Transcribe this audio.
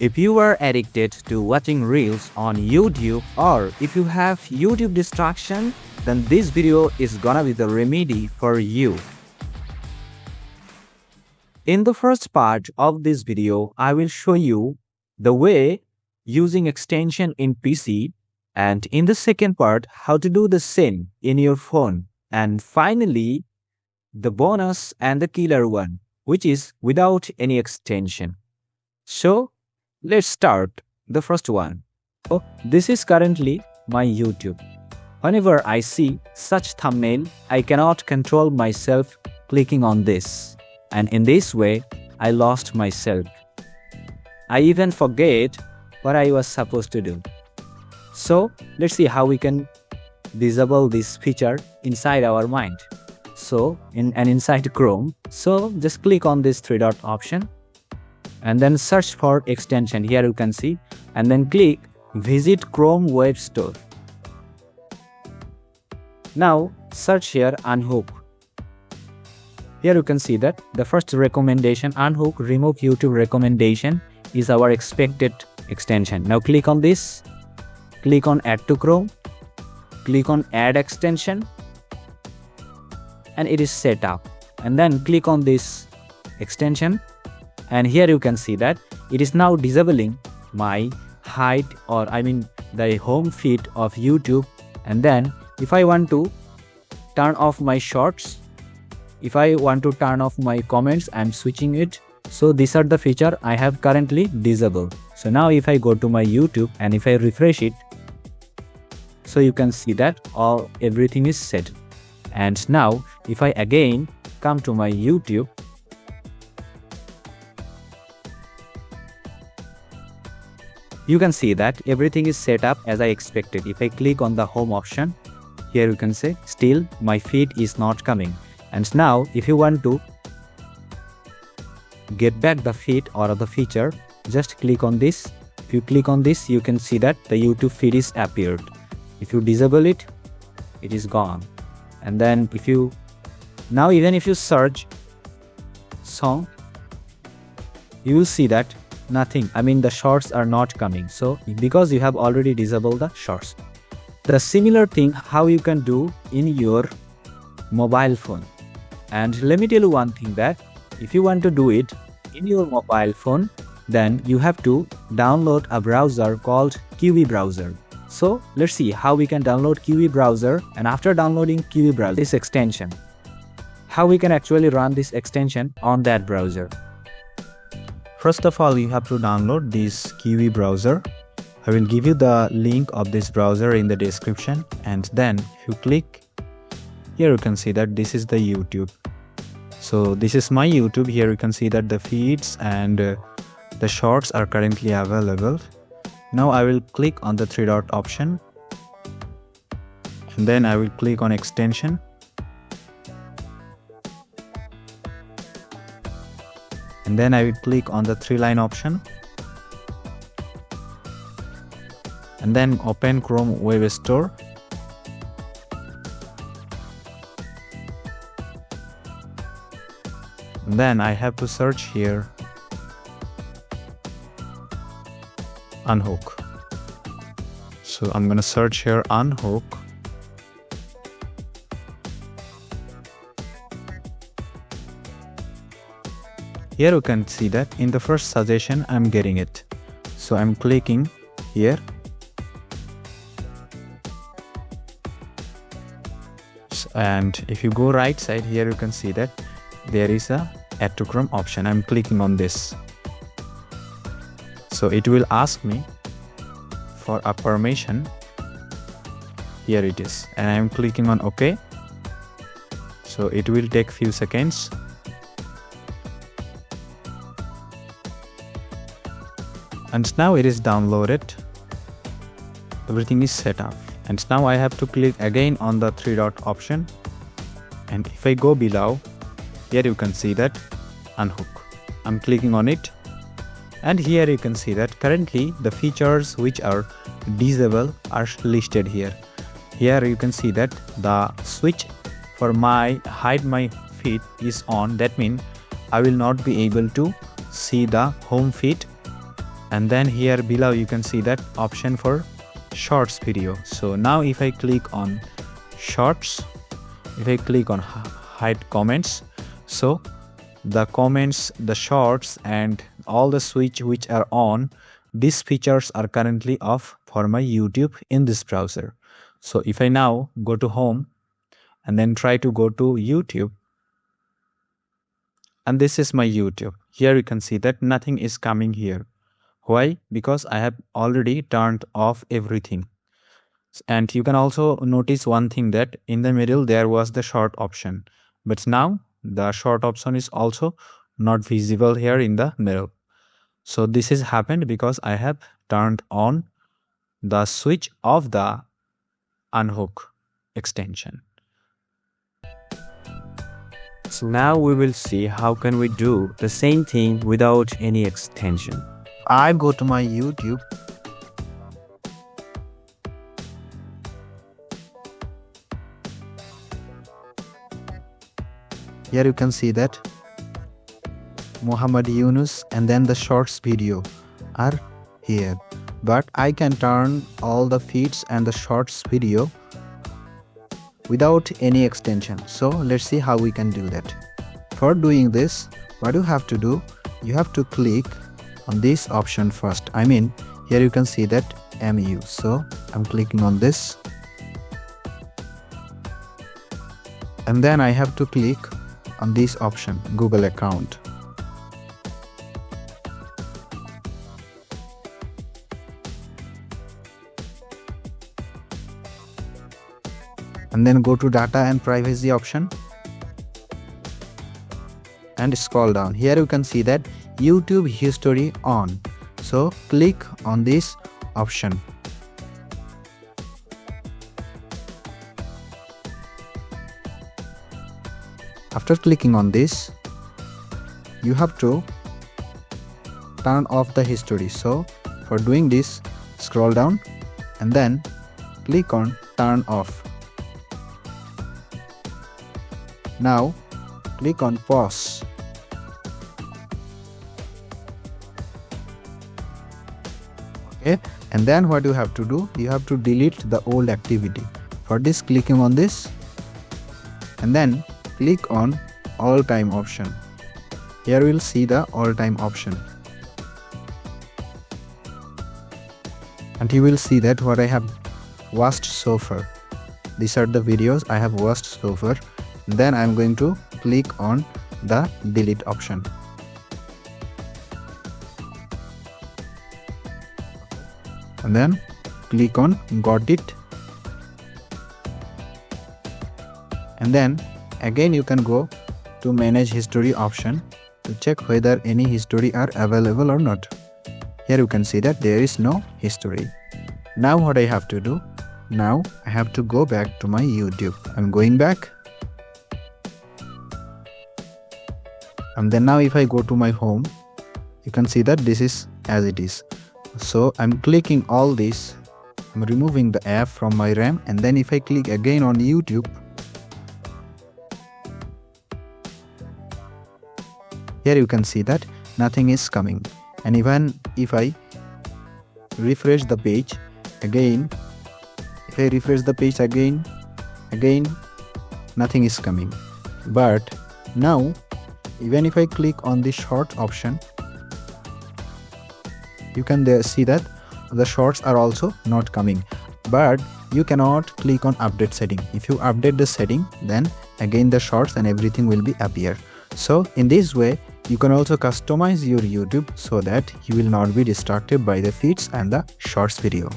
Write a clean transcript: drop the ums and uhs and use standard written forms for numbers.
If you are addicted to watching reels on YouTube, or if you have YouTube distraction, then this video is gonna be the remedy for you. In the first part of this video, I will show you the way using extension in PC, and in the second part, how to do the same in your phone. And finally, the bonus and the killer one, which is without any extension. So, let's start the first one. So, this is currently my YouTube. Whenever I see such thumbnail, I cannot control myself clicking on this. And in this way, I lost myself. I even forget what I was supposed to do. So, let's see how we can disable this feature inside our mind. So, inside Chrome, so just click on this three dot option and then search for extension. Here you can see, and then click visit Chrome Web Store. Now search here Unhook. Here you can see that the first recommendation, Unhook remove YouTube recommendation, is our expected extension. Now click on this, click on add to Chrome, click on add extension, and it is set up. And then click on this extension, and here you can see that it is now disabling my hide, or the home feed of YouTube. And then if I want to turn off my shorts, if I want to turn off my comments, I'm switching it. So these are the feature I have currently disabled. So now if I go to my YouTube and if I refresh it, so you can see that everything is set. And now if I again come to my YouTube, you can see that everything is set up as I expected. If I click on the home option, here you can say still my feed is not coming. And now if you want to get back the feed or the feature, just click on this. If you click on this, you can see that the YouTube feed is appeared. If you disable it, it is gone. And then even if you search song, you will see that nothing, the shorts are not coming. So because you have already disabled the shorts. The similar thing how you can do in your mobile phone. And let me tell you one thing, that if you want to do it in your mobile phone, then you have to download a browser called Kiwi browser. So let's see how we can download Kiwi browser, and after downloading Kiwi browser, this extension, how we can actually run this extension on that browser. First of all, you have to download this Kiwi browser. I will give you the link of this browser in the description, and then if you click, here you can see that this is the YouTube. So this is my YouTube. Here you can see that the feeds and the shorts are currently available. Now I will click on the three dot option, and then I will click on extension. And then I will click on the three line option, and then open Chrome Web Store. And then I have to search here Unhook. So I'm gonna search here Unhook. Here you can see that in the first suggestion I'm getting it. So I'm clicking here. And if you go right side, here you can see that there is a add to Chrome option. I'm clicking on this. So it will ask me for a permission. Here it is, and I'm clicking on OK. So it will take few seconds. And now it is downloaded. Everything is set up. And now I have to click again on the three dot option. And if I go below, here you can see that Unhook. I'm clicking on it. And here you can see that currently the features which are disabled are listed here. Here you can see that the switch for my hide my feed is on. That means I will not be able to see the home feed and then here below you can see that option for shorts video. So now if I click on shorts, if I click on hide comments, so the comments, the shorts and all the switch which are on, these features are currently off for my YouTube in this browser. So if I now go to home and then try to go to YouTube, and this is my YouTube, here you can see that nothing is coming here. Why? Because I have already turned off everything. And you can also notice one thing, that in the middle there was the short option, but now the short option is also not visible here in the middle. So this is happened because I have turned on the switch of the Unhook extension. So now we will see how can we do the same thing without any extension. I go to my YouTube. Here you can see that Muhammad Yunus and then the shorts video are here. But I can turn all the feeds and the shorts video without any extension. So let's see how we can do that. For doing this, what you have to do, you have to click on this option first. I mean, here you can see that MU. So I'm clicking on this. And then I have to click on this option, Google account. And then go to data and privacy option and scroll down. Here you can see that YouTube history on. So click on this option. After clicking on this, you have to turn off the history. So for doing this, scroll down and then click on turn off. Now click on pause. Okay, and then what you have to do, you have to delete the old activity. For this, clicking on this and then click on all time option. Here we will see the all time option. And you will see that what I have watched so far. These are the videos I have watched so far. Then I am going to click on the delete option. And then click on got it. And then again you can go to manage history option to check whether any history are available or not. Here you can see that there is no history. Now what I have to do, now I have to go back to my YouTube. I'm going back. And then now if I go to my home, you can see that this is as it is. So I'm clicking all this, I'm removing the app from my RAM, and then if I click again on YouTube, here you can see that nothing is coming. And even if I refresh the page again, if I refresh the page again, nothing is coming. But now even if I click on the short option, you can there see that the shorts are also not coming. But you cannot click on update setting. If you update the setting, then again the shorts and everything will be appear. So in this way, you can also customize your YouTube so that you will not be distracted by the feeds and the shorts video.